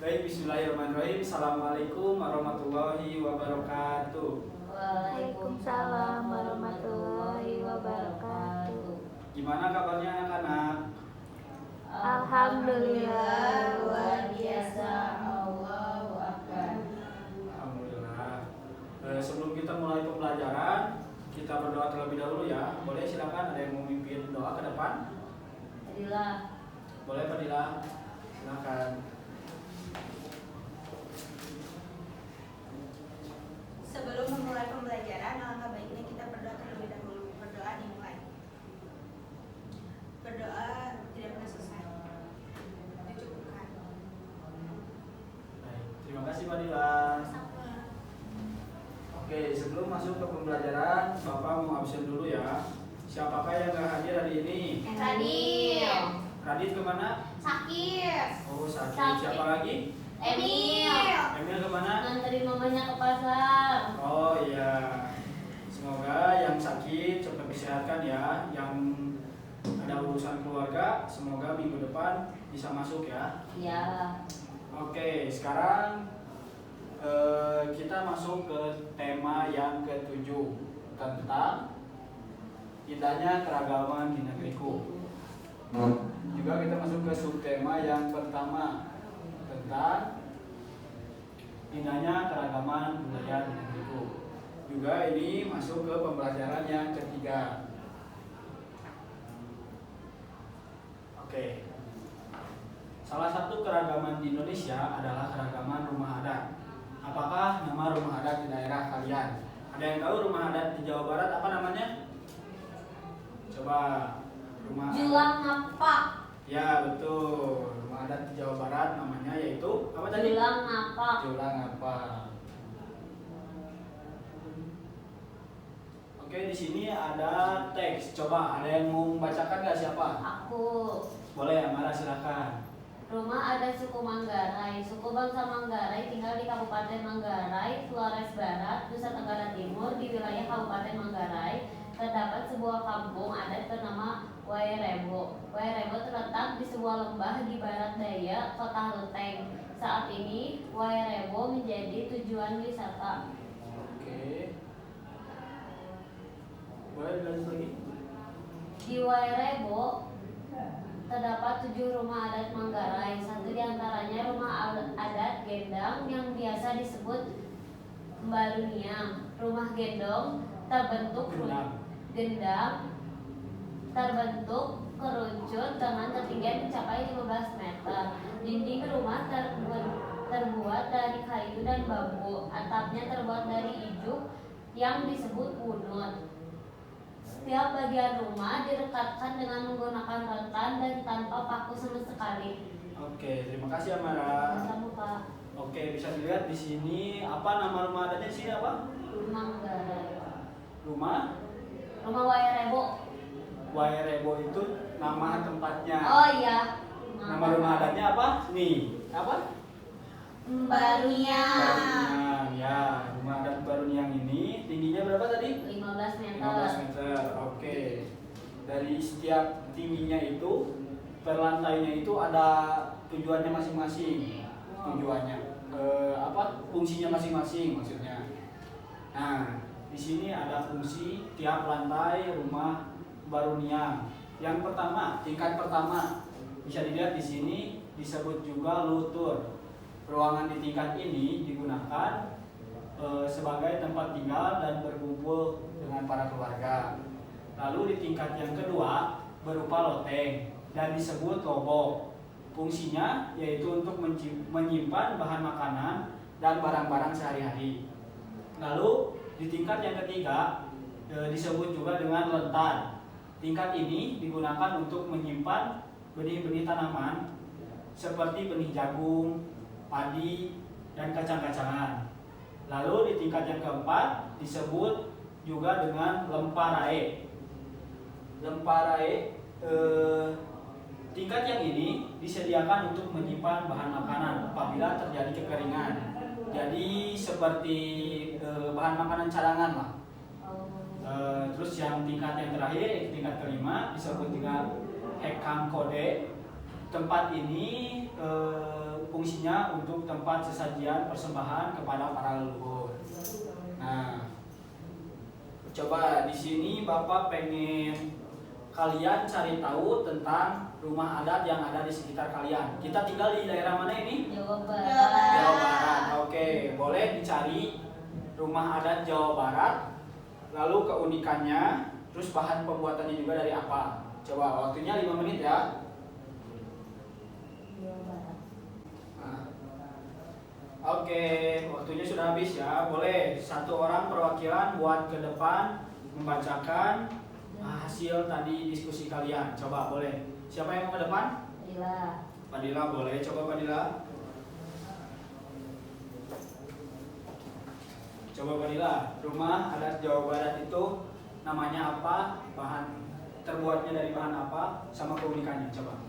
Baik, bismillahirrahmanirrahim. Assalamualaikum warahmatullahi wabarakatuh. Waalaikumsalam warahmatullahi wabarakatuh. Gimana kabarnya anak-anak? Alhamdulillah luar biasa. Allahu Akbar. Alhamdulillah. Sebelum kita mulai pembelajaran, kita berdoa terlebih dahulu ya. Boleh, silakan, ada yang mau memimpin doa ke depan? Fadilah. Boleh, Fadilah. Silakan. Sebelum memulai pembelajaran, alangkah baiknya kita berdoa terlebih dahulu. Berdoa dimulai. Berdoa tidak pernah selesai. Dicukupkan. Baik, terima kasih Fadilah. Oke, sebelum masuk ke pembelajaran, Bapak mau absen dulu ya. Siapakah yang gak hadir hari ini? Radit. Radit kemana? Sakit. Oh, sakit. Sakit. Siapa lagi? Emil. Emil kemana? Nganterin mamanya ke pasar. Oh iya, semoga yang sakit cepat disehatkan ya. Yang ada urusan keluarga, semoga minggu depan bisa masuk ya. Iya. Oke, sekarang kita masuk ke tema yang ke-7 tentang indahnya keragaman di negeriku. Juga kita masuk ke subtema yang pertama tentang indahnya keragaman budaya di negeriku. Juga ini masuk ke pembelajaran yang ketiga. Oke. Salah satu keragaman di Indonesia adalah keragaman rumah adat. Apakah nama rumah adat di daerah kalian? Ada yang tahu rumah adat di Jawa Barat apa namanya? Coba rumah Julang apa? Ya, betul. Rumah adat di Jawa Barat namanya yaitu apa tadi? Julang apa? Julang apa? Oke, di sini ada teks. Coba ada yang mau membacakan nggak, siapa? Aku. Boleh, Amara, silakan. Rumah adat suku Manggarai. Suku bangsa Manggarai tinggal di Kabupaten Manggarai, Flores Barat, Nusa Tenggara Timur. Di wilayah Kabupaten Manggarai terdapat sebuah kampung adat bernama Wairebo. Wairebo terletak di sebuah lembah di barat daya Kota Ruteng. Saat ini Wairebo menjadi tujuan wisata. Oke. Boleh dilanjut lagi? Di Wairebo terdapat 7 rumah adat Manggarai. Satu diantaranya rumah adat Gendang yang biasa disebut Mbaruniang. Rumah Gendong terbentuk Gendang terbentuk kerucut dengan ketinggian mencapai 15 meter. Dinding rumah terbuat dari kayu dan bambu. Atapnya terbuat dari ijuk yang disebut punut. Setiap bagian rumah direkatkan dengan menggunakan rotan dan tanpa paku sama sekali. Oke, terima kasih Amara. Sama Pak. Oke, bisa dilihat di sini apa nama rumah adatnya di sini apa? Manggarai. Rumah Rumah Wairebo. Wairebo itu nama tempatnya. Oh iya. Nama rumah adatnya apa? Nih, apa? Baruniang. Baruniang. Ya, rumah adat Baruniang ini tingginya berapa tadi? 15 meter. 15 meter. Oke. Dari setiap tingginya itu per lantainya itu ada tujuannya masing-masing. Tujuannya apa? Fungsinya masing-masing maksudnya. Nah, di sini ada fungsi tiap lantai rumah Baruniang. Yang pertama, tingkat pertama bisa dilihat di sini disebut juga lutur. Ruangan di tingkat ini digunakan sebagai tempat tinggal dan berkumpul dengan para keluarga. Lalu di tingkat yang kedua berupa loteng dan disebut lobok. Fungsinya yaitu untuk menyimpan bahan makanan dan barang-barang sehari-hari. Lalu di tingkat yang ketiga disebut juga dengan lentan. Tingkat ini digunakan untuk menyimpan benih-benih tanaman seperti benih jagung, padi, dan kacang-kacangan. Lalu di tingkat yang keempat disebut juga dengan lemparae. Lemparae tingkat yang ini disediakan untuk menyimpan bahan makanan apabila terjadi kekeringan. Jadi seperti bahan makanan cadangan lah. Terus yang tingkat yang terakhir, tingkat kelima disebut dengan hekang kode. Tempat ini fungsinya untuk tempat sesajian persembahan kepada para leluhur. Nah, coba di sini Bapak pengen kalian cari tahu tentang rumah adat yang ada di sekitar kalian. Kita tinggal di daerah mana ini? Jawa Jawa Barat. Barat. Oke, boleh dicari rumah adat Jawa Barat. Lalu keunikannya, terus bahan pembuatannya juga dari apa? Coba waktunya 5 menit ya. Jawa Barat. Nah, oke, waktunya sudah habis ya. Boleh satu orang perwakilan buat ke depan membacakan hasil tadi diskusi kalian. Coba boleh. Siapa yang mau ke depan? Lila. Padila boleh. Coba Padila. Coba Padila. Rumah adat Jawa Barat itu namanya apa? Terbuatnya dari bahan apa? Sama keunikannya. Coba.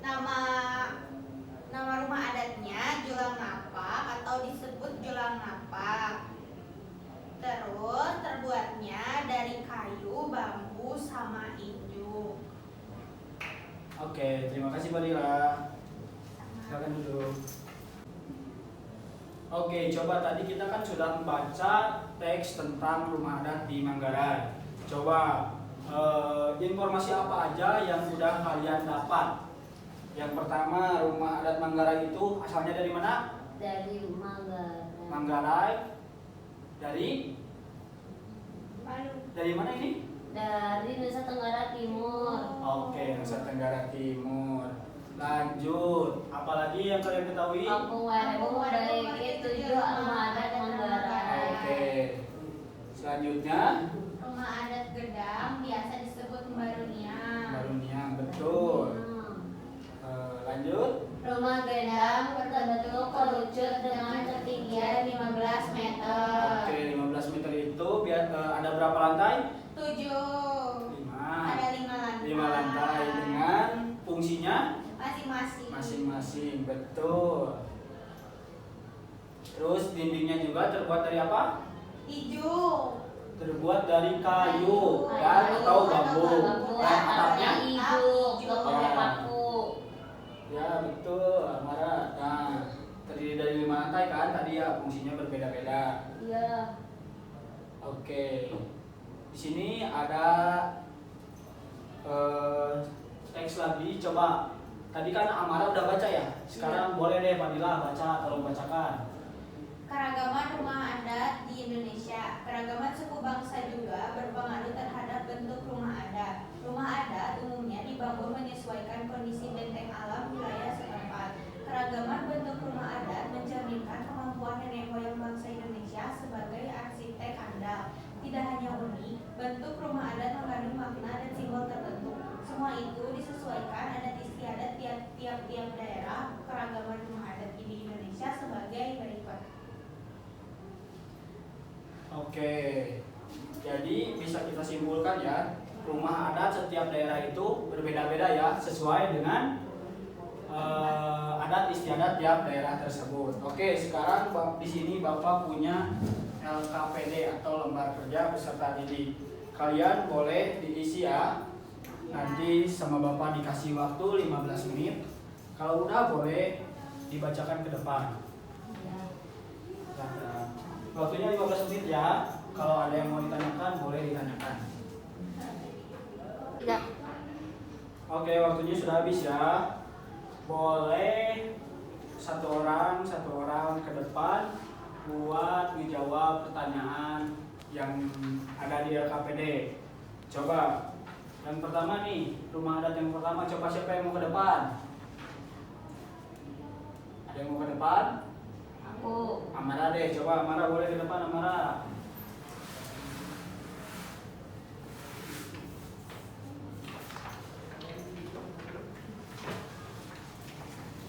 Nama rumah adatnya Julang Napak atau disebut Julang Napak. Terus terbuatnya dari kayu, bambu, sama ijuk. Oke, terima kasih Padila. Silakan duduk. Oke, coba tadi kita kan sudah membaca teks tentang rumah adat di Manggarai. Coba informasi apa aja yang sudah kalian dapat? Yang pertama, rumah adat Manggarai itu asalnya dari mana? Dari Manggarai. Manggarai. Dari mana ini? Dari Nusa Tenggara Timur. Oke, Nusa Tenggara Timur. Lanjut, apalagi yang kalian ketahui? Kampung Werebo memiliki 7 rumah adat Manggarai. Oke. Selanjutnya, Rumah adat Gedang biasa disebut Baruniang. Baruniang, betul. Lanjut. Rumah Gedang berbentuk kerucut dengan ketinggian 15 meter. Oke, 15 meter itu ada berapa lantai? 7. 5. Ada 5 lantai. 5 lantai dengan fungsinya Masing-masing. masing-masing, betul. Terus dindingnya juga terbuat dari apa? Ijuk. Terbuat dari kayu dan atau bambu. Dan atapnya? Ijuk, gak pakai paku. Ya betul, Amara. Nah, terdiri dari 5 lantai kan? Tadi ya fungsinya berbeda-beda. Iya. Oke. Di sini ada teks lagi. Coba. Tadi kan Amara udah baca ya. Sekarang boleh deh Fadila baca, tolong bacakan. Keragaman rumah adat di Indonesia. Keragaman suku bangsa juga berpengaruh terhadap bentuk rumah adat. Rumah adat umumnya dibangun menyesuaikan kondisi benteng alam wilayah setempat. Keragaman bentuk rumah adat mencerminkan kemampuan nenek moyang bangsa Indonesia sebagai arsitek andal. Tidak hanya unik, bentuk rumah adat mengandung makna dan simbol tertentu. Semua itu disesuaikan adat istiadat tiap-tiap daerah. Keragaman rumah adat di Indonesia sebagai berikut. Oke. Jadi bisa kita simpulkan ya, rumah adat setiap daerah itu berbeda-beda ya, sesuai dengan adat istiadat tiap daerah tersebut. Oke, sekarang di sini Bapak punya LKPD atau lembar kerja peserta didik. Kalian boleh diisi ya. Nanti sama Bapak dikasih waktu 15 menit. Kalau udah boleh dibacakan ke depan. Nah, waktunya 15 menit ya. Kalau ada yang mau ditanyakan boleh ditanyakan. Tidak. Oke, waktunya sudah habis ya. Boleh satu orang ke depan buat menjawab pertanyaan yang ada di LKPD. Coba yang pertama nih, rumah adat yang pertama, coba siapa yang mau ke depan? Ada yang mau ke depan? Aku. Amara deh, coba Amara boleh ke depan Amara.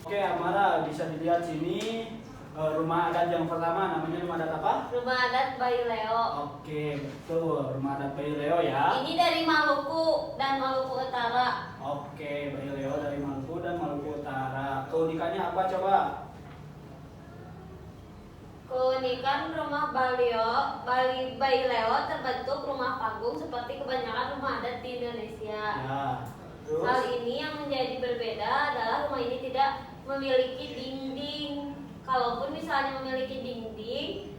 Oke Amara, bisa dilihat sini rumah adat yang pertama, namanya rumah adat apa? Rumah adat Bayu Leo. Oke, betul, rumah adat Bayu Leo ya. Ini dari Maluku dan Maluku Utara. Oke, Bayu Leo dari Maluku dan Maluku Utara. Keunikannya apa coba? Keunikan rumah Bayu Leo terbentuk rumah panggung seperti kebanyakan rumah adat di Indonesia. Ya. Terus? Hal ini yang menjadi berbeda adalah rumah ini tidak memiliki dinding. Kalaupun misalnya memiliki dinding,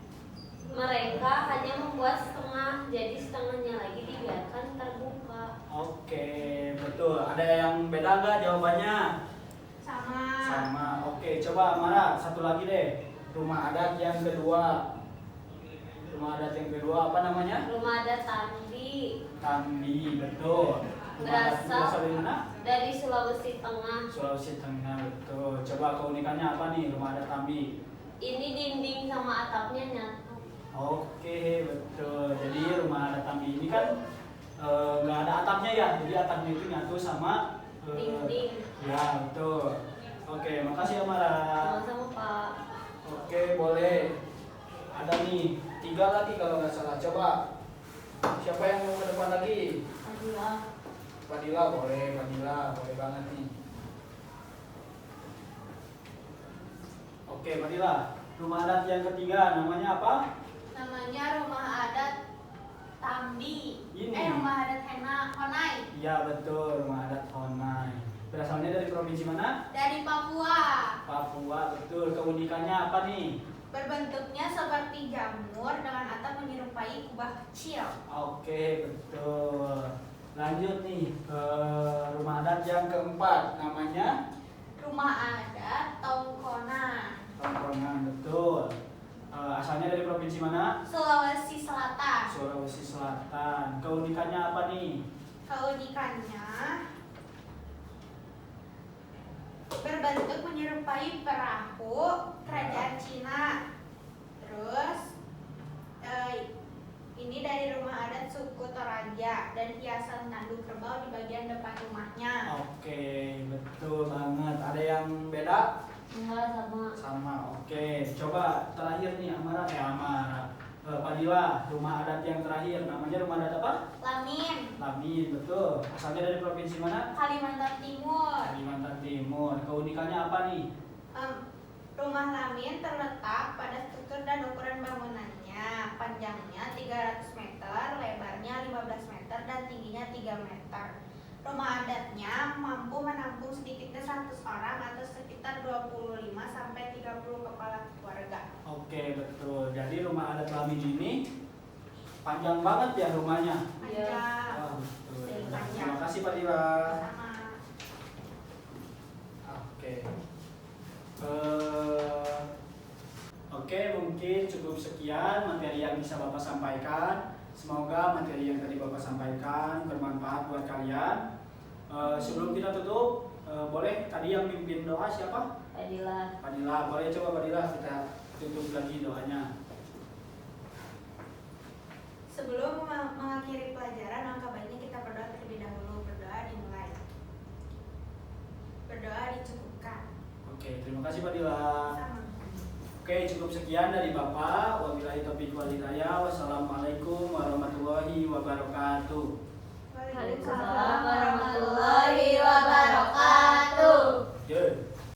mereka hanya membuat setengah, jadi setengahnya lagi dibiarkan terbuka. Oke, betul. Ada yang beda nggak jawabannya? Sama. Sama. Oke, coba Amara, satu lagi deh. Rumah adat yang kedua. Rumah adat yang kedua apa namanya? Rumah adat Tambi Tambi, betul. Rumah adat berasal dari mana? dari Sulawesi Tengah. Sulawesi Tengah, betul. Coba keunikannya apa nih rumah adat Tambi? Ini dinding sama atapnya nyatu. Oke, betul. Jadi rumah adat Tambi ini kan nggak ada atapnya ya, jadi atapnya itu nyatu sama Dinding. ya, betul. Oke, makasih Amara. Sama-sama Pak. Oke, boleh. Ada nih 3 lagi kalau nggak salah. Coba siapa yang mau ke depan lagi? Alhamdulillah. Fadila, boleh banget nih. Oke, Fadila. Rumah adat yang ketiga namanya apa? Namanya rumah adat Tambi. Ini. Rumah adat Honai. Iya, betul, rumah adat Honai. Berasalnya dari provinsi mana? Dari Papua. Papua, betul. Keunikannya apa nih? Berbentuknya seperti jamur dengan atap menyerupai kubah kecil. Oke, betul. Lanjut nih ke rumah adat yang keempat, namanya Rumah adat Tongkonan. Tongkrongan, betul. Asalnya dari provinsi mana? Sulawesi Selatan. Sulawesi Selatan. Keunikannya apa nih? Keunikannya berbentuk menyerupai perahu kerajaan Cina. Terus ini dari rumah adat suku Toraja dan hiasan tanduk kerbau di bagian depan rumahnya. Oke, betul banget. Ada yang beda? Enggak sama. Sama. Oke, coba terakhir nih Amara. Fadila, rumah adat yang terakhir namanya rumah adat apa? Lamin, Lamin, betul. Asalnya dari provinsi mana? Kalimantan Timur. Kalimantan Timur. Keunikannya apa nih? Rumah Lamin terletak pada struktur dan ukuran bangunannya. Panjangnya 300 meter, lebarnya 15 meter, dan tingginya 3 meter. Rumah adatnya mampu menampung sedikitnya 100 orang atau sekitar 25 sampai 30 kepala keluarga. Oke, betul. Jadi rumah adat Lamin ini panjang banget ya rumahnya. Panjang. Wah, betul. Panjang. Terima kasih Fadila. Sama. Oke. Oke, mungkin cukup sekian materi yang bisa Bapak sampaikan. Semoga materi yang tadi Bapak sampaikan bermanfaat buat kalian. Sebelum kita tutup, boleh tadi yang mimpin doa siapa? Fadila. Fadila, boleh coba Fadila kita tutup lagi doanya. Sebelum mengakhiri pelajaran, langkah baiknya kita berdoa terlebih dahulu. Berdoa dimulai. Berdoa dicukupkan. Oke, terima kasih Fadila. Sama. Oke, cukup sekian dari Bapak. Wabillahi taufiq wal hidayah. Wassalamualaikum warahmatullahi wabarakatuh. Waalaikumsalam.